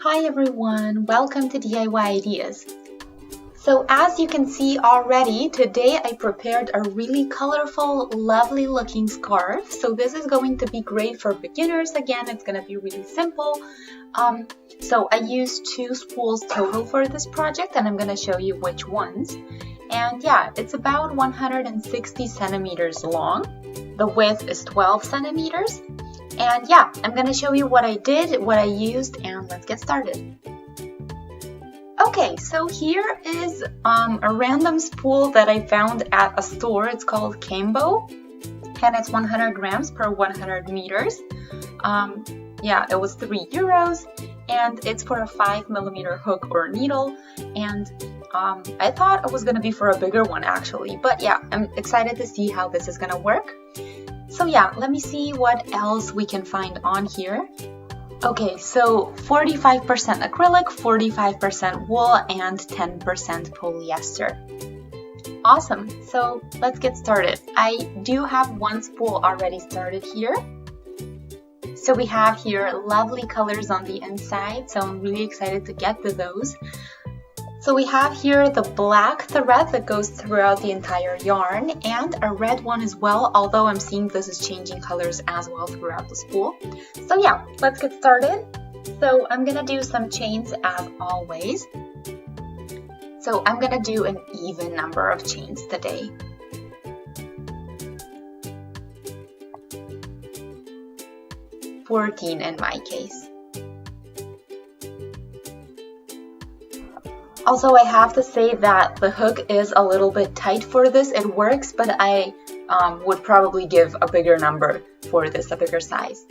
Hi everyone, welcome to DIY Ideas. So as you can see already, today I prepared a really colorful, lovely looking scarf. So this is going to be great for beginners. Again, it's going to be really simple. So I used 2 spools total for this project and I'm going to show you which ones. And yeah, it's about 160 centimeters long. The width is 12 centimeters. And yeah, I'm going to show you what I did, what I used, and let's get started. Okay, so here is a random spool that I found at a store. It's called Cambo, and it's 100 grams per 100 meters. Yeah, it was 3 euros, and it's for a 5mm hook or needle. And I thought it was going to be for a bigger one actually, but yeah, I'm excited to see how this is going to work. So yeah, let me see what else we can find on here. Okay, so 45% acrylic, 45% wool, and 10% polyester. Awesome, so let's get started. I do have 1 spool already started here. So we have here lovely colors on the inside, so I'm really excited to get to those. So we have here the black thread that goes throughout the entire yarn and a red one as well, although I'm seeing this is changing colors as well throughout the spool. So yeah, let's get started. So I'm gonna do some chains as always. So I'm gonna do an even number of chains today. "14 in my case. Also, I have to say that the hook is a little bit tight for this. It works, but I would probably give a bigger number for this, a bigger size.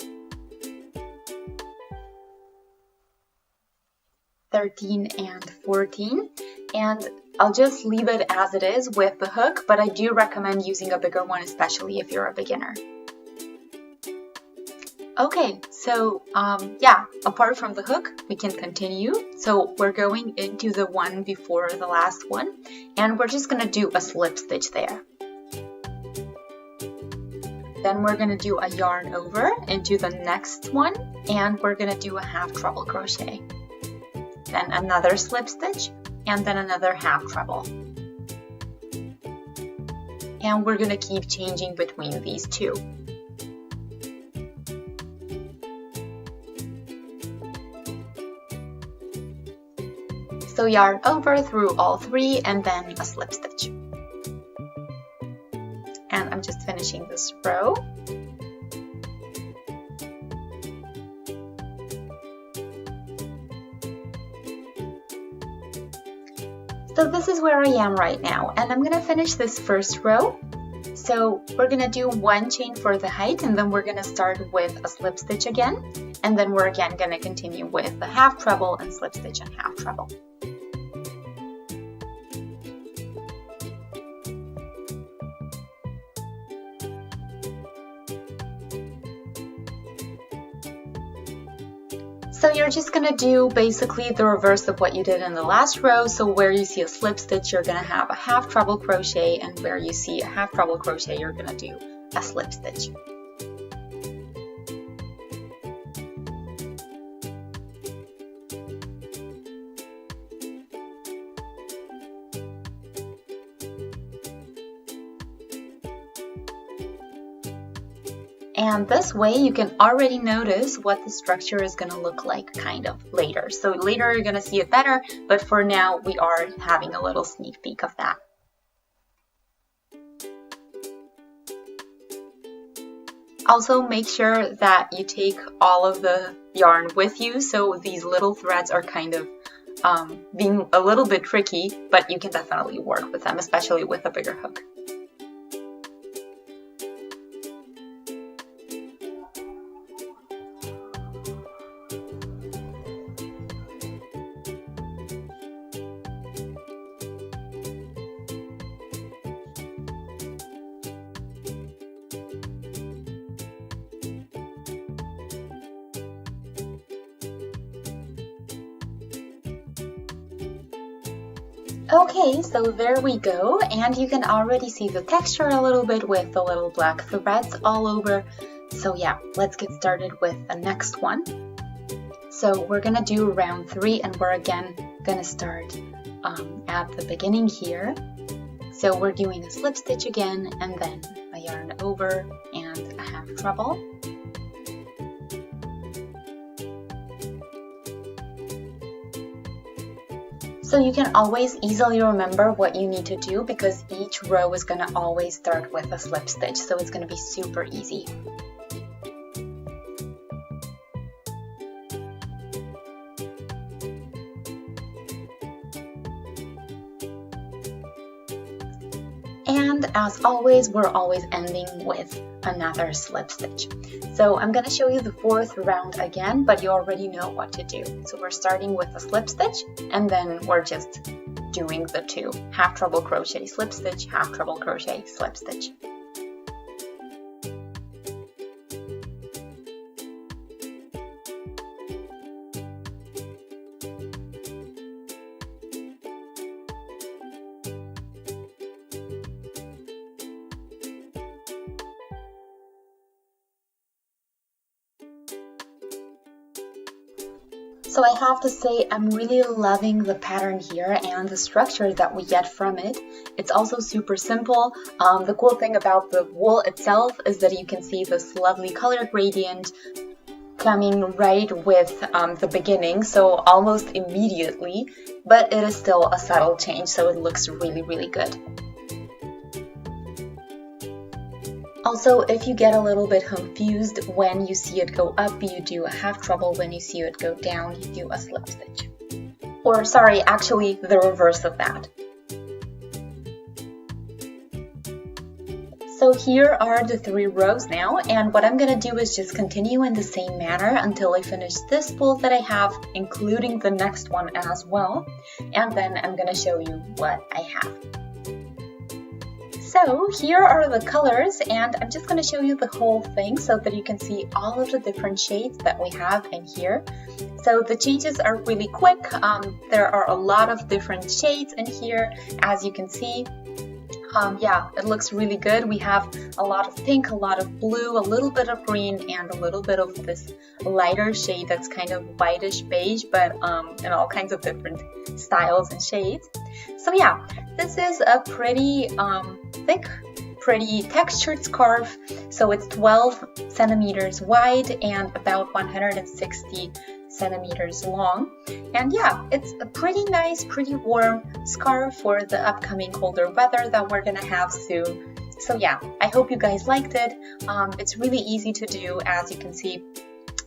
13 and 14. And I'll just leave it as it is with the hook, but I do recommend using a bigger one, especially if you're a beginner. Okay, so yeah, apart from the hook, we can continue. So we're going into the one before the last one, and we're just gonna do a slip stitch there. Then we're gonna do a yarn over into the next one, and we're gonna do a half treble crochet. Then another slip stitch, and then another half treble. And we're gonna keep changing between these two. So yarn over through all 3 and then a slip stitch. And I'm just finishing this row. So this is where I am right now, and I'm gonna finish this first row. So we're gonna do 1 chain for the height, and then we're gonna start with a slip stitch again, and then we're again gonna continue with the half treble and slip stitch and half treble. So you're just going to do basically the reverse of what you did in the last row. So where you see a slip stitch, you're going to have a half treble crochet, and where you see a half treble crochet, you're going to do a slip stitch. And this way you can already notice what the structure is going to look like kind of later. So later you're going to see it better, but for now we are having a little sneak peek of that. Also make sure that you take all of the yarn with you, so these little threads are kind of being a little bit tricky, but you can definitely work with them, especially with a bigger hook. Okay, so there we go, and you can already see the texture a little bit with the little black threads all over. So yeah, let's get started with the next one. So we're gonna do round 3, and we're again gonna start at the beginning here. So we're doing a slip stitch again, and then a yarn over and a half treble. So you can always easily remember what you need to do because each row is going to always start with a slip stitch, so it's going to be super easy. And as always, we're always ending with another slip stitch. So I'm going to show you the 4th round again, but you already know what to do. So we're starting with a slip stitch, and then we're just doing the 2 half treble crochet, slip stitch, half treble crochet, slip stitch. So I have to say I'm really loving the pattern here and the structure that we get from it. It's also super simple. The cool thing about the wool itself is that you can see this lovely color gradient coming right with the beginning, so almost immediately, but it is still a subtle change, so it looks really, really good. Also, if you get a little bit confused when you see it go up, you do a half treble. When you see it go down, you do a slip stitch. Or sorry, actually the reverse of that. So here are the 3 rows now, and what I'm going to do is just continue in the same manner until I finish this spool that I have, including the next one as well, and then I'm going to show you what I have. So here are the colors, and I'm just going to show you the whole thing so that you can see all of the different shades that we have in here. So the changes are really quick. There are a lot of different shades in here, as you can see. Yeah, it looks really good. We have a lot of pink, a lot of blue, a little bit of green, and a little bit of this lighter shade that's kind of whitish beige, but in all kinds of different styles and shades. So yeah, this is a pretty thick, pretty textured scarf. So it's 12 centimeters wide and about 160 centimeters long, and yeah, it's a pretty nice, pretty warm scarf for the upcoming colder weather that we're gonna have soon. So yeah, I hope you guys liked it. It's really easy to do, as you can see.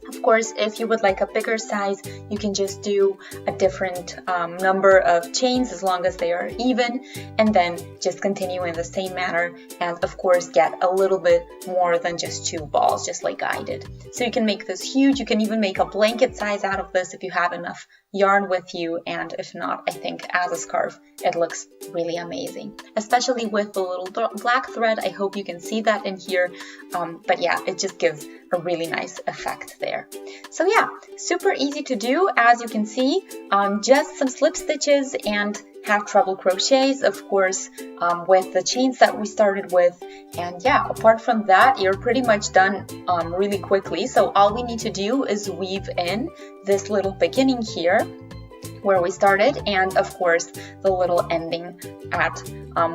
Of course, if you would like a bigger size, you can just do a different number of chains as long as they are even, and then just continue in the same manner, and of course get a little bit more than just 2 balls, just like I did. So you can make this huge. You can even make a blanket size out of this if you have enough yarn with you, and if not, I think as a scarf it looks really amazing, especially with the little black thread. I hope you can see that in here, but yeah, it just gives a really nice effect there. So yeah, super easy to do, as you can see. Just some slip stitches and half treble crochets, of course, with the chains that we started with, and yeah, apart from that, you're pretty much done really quickly. So all we need to do is weave in this little beginning here where we started, and of course the little ending at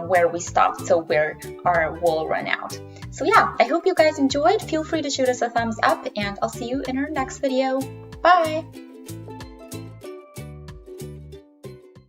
where we stopped, so where our wool ran out. So yeah, I hope you guys enjoyed. Feel free to shoot us a thumbs up, and I'll see you in our next video. Bye!